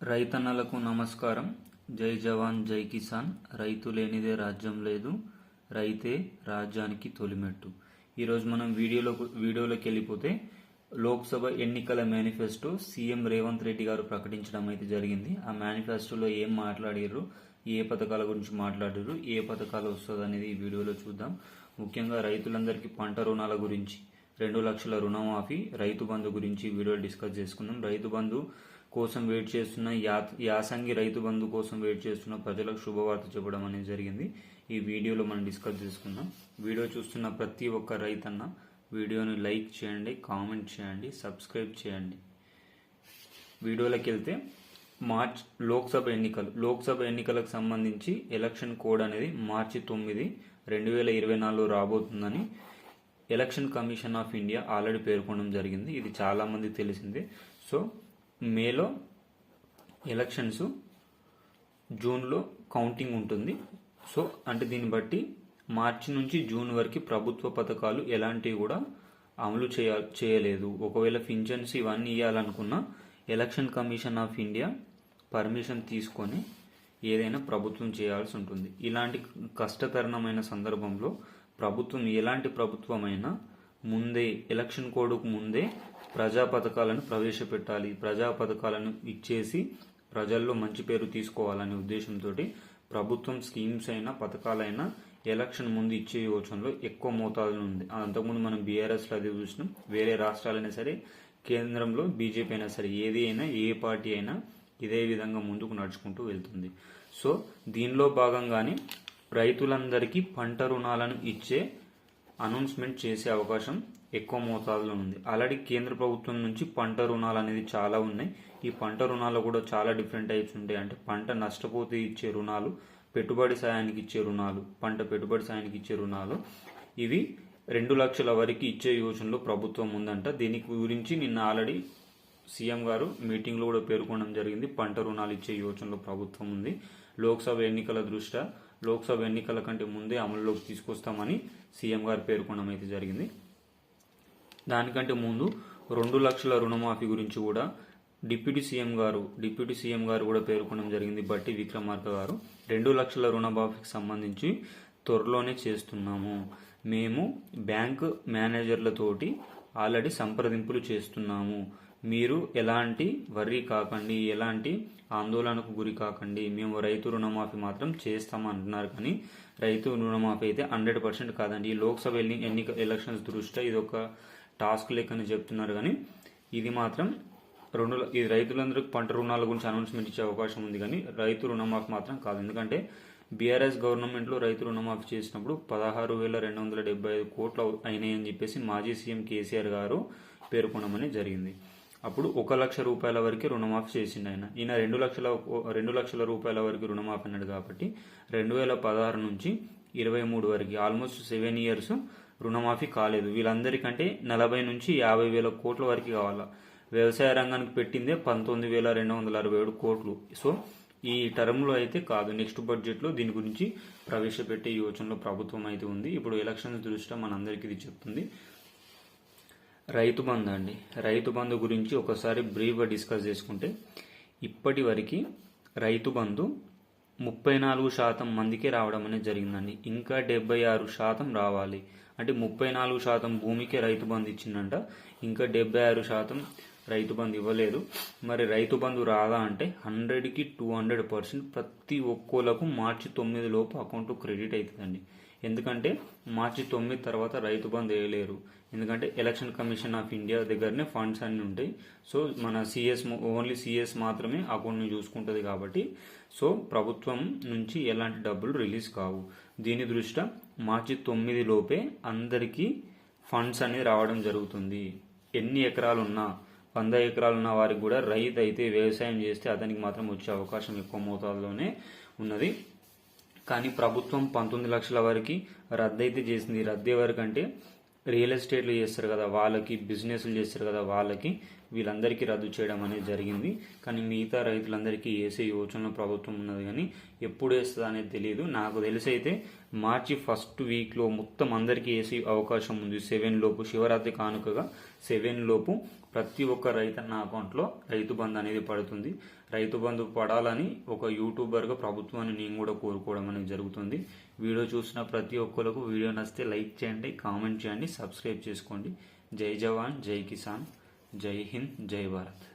రైతన్నలకు నమస్కారం. జై జవాన్ జై కిసాన్. రైతు లేనిదే రాజ్యం లేదు, రైతే రాజ్యానికి తొలిమెట్టు. ఈరోజు మనం వీడియోలోకి వెళ్ళిపోతే లోక్సభ ఎన్నికల మేనిఫెస్టో సీఎం రేవంత్ రెడ్డి గారు ప్రకటించడం అయితే జరిగింది. ఆ మేనిఫెస్టోలో ఏం మాట్లాడారు, ఏ పథకాల గురించి మాట్లాడారు, ఏ పథకాలు వస్తుంది అనేది ఈ వీడియోలో చూద్దాం. ముఖ్యంగా రైతులందరికీ పంట రుణాల గురించి, 2 లక్షల రుణమాఫీ, రైతు బంధు గురించి వీడియోలో డిస్కస్ చేసుకుందాం. రైతు బంధు కోసం వెయిట్ చేస్తున్న యాసంగి రైతు బంధు కోసం వెయిట్ చేస్తున్న ప్రజలకు శుభవార్త చెప్పడం అనేది జరిగింది. ఈ వీడియోలో మనం డిస్కస్ చేసుకుందాం. వీడియో చూస్తున్న ప్రతి ఒక్క రైతన్న వీడియోని లైక్ చేయండి, కామెంట్ చేయండి, సబ్స్క్రైబ్ చేయండి. వీడియోలోకి వెళ్తే లోక్సభ ఎన్నికలకు సంబంధించి ఎలక్షన్ కోడ్ అనేది మార్చి 9, 2024 రాబోతుందని election commission of India already పేర్కొనడం జరిగింది. ఇది చాలా మంది తెలిసిందే. సో మేలో ఎలక్షన్స్, జూన్లో కౌంటింగ్ ఉంటుంది. సో అంటే దీన్ని బట్టి మార్చి నుంచి జూన్ వరకు ప్రభుత్వ పథకాలు ఎలాంటివి కూడా అమలు చేయలేదు. ఒకవేళ పింఛన్స్ ఇవన్నీ ఇవ్వాలనుకున్నా election commission of India permission తీసుకొని ఏదైనా ప్రభుత్వం చేయాల్సి ఉంటుంది. ఇలాంటి కష్టతరమైన సందర్భంలో ప్రభుత్వం, ఎలాంటి ప్రభుత్వమైనా ముందే ఎలక్షన్ కోడ్కు ముందే ప్రజా పథకాలను ప్రవేశపెట్టాలి. ప్రజా పథకాలను ఇచ్చేసి ప్రజల్లో మంచి పేరు తీసుకోవాలనే ఉద్దేశంతో ప్రభుత్వం స్కీమ్స్ అయినా పథకాలైనా ఎలక్షన్ ముందు ఇచ్చే యోచనలో ఎక్కువ మోతాదులో ఉంది. అంతకుముందు మనం బీఆర్ఎస్లో అది చూసినాం. వేరే రాష్ట్రాలైనా సరే, కేంద్రంలో బీజేపీ అయినా సరే, ఏది అయినా, ఏ పార్టీ అయినా ఇదే విధంగా ముందుకు నడుచుకుంటూ వెళ్తుంది. సో దీనిలో భాగంగానే రైతులందరికీ పంట రుణాలను ఇచ్చే అనౌన్స్మెంట్ చేసే అవకాశం ఎక్కువ మోతాదులో ఉంది. ఆల్రెడీ కేంద్ర ప్రభుత్వం నుంచి పంట రుణాలు అనేది చాలా ఉన్నాయి. ఈ పంట రుణాలు కూడా చాలా డిఫరెంట్ టైప్స్ ఉంటాయి. అంటే పంట నష్టపోతే ఇచ్చే రుణాలు, పెట్టుబడి సాయానికి ఇచ్చే రుణాలు, పంట పెట్టుబడి సాయానికి ఇచ్చే రుణాలు, ఇవి 2 లక్షల వరకు ఇచ్చే యోచనలో ప్రభుత్వం ఉందంట. దీని గురించి నిన్న ఆల్రెడీ సీఎం గారు మీటింగ్లో కూడా పేర్కొనడం జరిగింది. పంట రుణాలు ఇచ్చే యోచనలో ప్రభుత్వం ఉంది. లోక్సభ ఎన్నికల దృష్ట్యా లోక్సభ ఎన్నికల కంటే ముందే అమలులోకి తీసుకొస్తామని సీఎం గారు పేర్కొనడం అయితే జరిగింది. దానికంటే ముందు 2 లక్షల రుణమాఫీ గురించి కూడా డిప్యూటీ సీఎం గారు కూడా పేర్కొనడం జరిగింది. బట్టి విక్రమార్క గారు 2 లక్షల రుణమాఫీకి సంబంధించి త్వరలోనే చేస్తున్నాము. మేము బ్యాంకు మేనేజర్లతోటి ఆల్రెడీ సంప్రదింపులు చేస్తున్నాము. మీరు ఎలాంటి వర్రీ కాకండి, ఎలాంటి ఆందోళనకు గురి కాకండి. మేము రైతు రుణమాఫీ మాత్రం చేస్తామంటున్నారు, కానీ రైతు రుణమాఫీ అయితే 100% కాదండి. ఈ లోక్సభ ఎలక్షన్స్ దృష్ట్యా ఇది ఒక టాస్క్ లెక్కని చెప్తున్నారు, కానీ ఇది మాత్రం ఇది రైతులందరికీ పంట రుణాల గురించి అనౌన్స్మెంట్ ఇచ్చే అవకాశం ఉంది, కానీ రైతు రుణమాఫీ మాత్రం కాదు. ఎందుకంటే బీఆర్ఎస్ గవర్నమెంట్లో రైతు రుణమాఫీ చేసినప్పుడు 16,275 కోట్లు అయినాయని చెప్పేసి మాజీ సీఎం కేసీఆర్ గారు పేర్కొనమని జరిగింది. అప్పుడు 1 లక్ష రూపాయల వరకు రుణమాఫీ చేసిండు ఆయన. ఈయన 2 లక్షల రూపాయల వరకు రుణమాఫీ అన్నాడు కాబట్టి 2016 నుంచి 23 వరకు ఆల్మోస్ట్ 7 years రుణమాఫీ కాలేదు. వీళ్ళందరికంటే 40 నుంచి 50 వేల కోట్ల వరకు కావాలా. వ్యవసాయ రంగానికి పెట్టిందే 19,267 కోట్లు. సో ఈ టర్మ్లో అయితే కాదు, నెక్స్ట్ బడ్జెట్లో దీని గురించి ప్రవేశపెట్టే యోచనలో ప్రభుత్వం అయితే ఉంది. ఇప్పుడు ఎలక్షన్స్ దృష్ట్యా మనందరికీ ఇది చెప్తుంది. రైతు బంధు గురించి ఒకసారి బ్రీఫ్గా డిస్కస్ చేసుకుంటే, ఇప్పటి వరకు రైతు బంధు 34% మందికే రావడం అనేది జరిగిందండి. ఇంకా 76% రావాలి. అంటే 34% భూమికే రైతు బంధు ఇచ్చిందంట, ఇంకా 76% రైతు బంధు ఇవ్వలేదు. మరి రైతు బంధు రాదా అంటే 100కి 200% ప్రతి ఒక్కోలకు మార్చి 9 లోపు అకౌంట్లో క్రెడిట్ అవుతుందండి. ఎందుకంటే మార్చి 9 తర్వాత రైతు బంధు వేయలేరు. ఎందుకంటే ఎలక్షన్ కమిషన్ ఆఫ్ ఇండియా దగ్గరనే ఫండ్స్ అన్నీ ఉంటాయి. సో మన ఓన్లీ సిఎస్ మాత్రమే అకౌంట్ని చూసుకుంటుంది కాబట్టి సో ప్రభుత్వం నుంచి ఎలాంటి డబ్బులు రిలీజ్ కావు. దీని దృష్ట్యా మార్చి 9 లోపే అందరికీ ఫండ్స్ అనేది రావడం జరుగుతుంది. ఎన్ని ఎకరాలున్నా, 100 ఎకరాలున్న వారికి కూడా రైతు అయితే వ్యవసాయం చేస్తే అతనికి మాత్రం వచ్చే అవకాశం ఎక్కువ మోతాదులోనే ఉన్నది. కానీ ప్రభుత్వం 19 లక్షల వరకు రద్దు అయితే చేసింది. రద్దు ఎవరికి అంటే రియల్ ఎస్టేట్లు చేస్తారు కదా వాళ్ళకి, బిజినెస్లు చేస్తారు కదా వాళ్ళకి, వీళ్ళందరికీ రద్దు చేయడం అనేది జరిగింది. కానీ మిగతా రైతులందరికీ వేసే యోచనలో ప్రభుత్వం ఉన్నది, కానీ ఎప్పుడు వేస్తుంది అనేది తెలియదు. నాకు తెలిసి అయితే మార్చి 1st వీక్లో మొత్తం అందరికీ వేసే అవకాశం ఉంది. 7 లోపు, శివరాత్రి కానుకగా 7 లోపు ప్రతి ఒక్క రైతన్న అకౌంట్లో రైతు బంధు అనేది పడుతుంది. రైతు బంధు పడాలని ఒక యూట్యూబర్గా ప్రభుత్వాన్ని నేను కూడా కోరుకోవడం అనేది జరుగుతుంది. వీడియో చూసిన ప్రతి ఒక్కరికి వీడియో నచ్చితే లైక్ చేయండి, కామెంట్ చేయండి, సబ్స్క్రైబ్ చేసుకోండి. జై జవాన్, జై కిసాన్, జై హింద్, జై భారత్.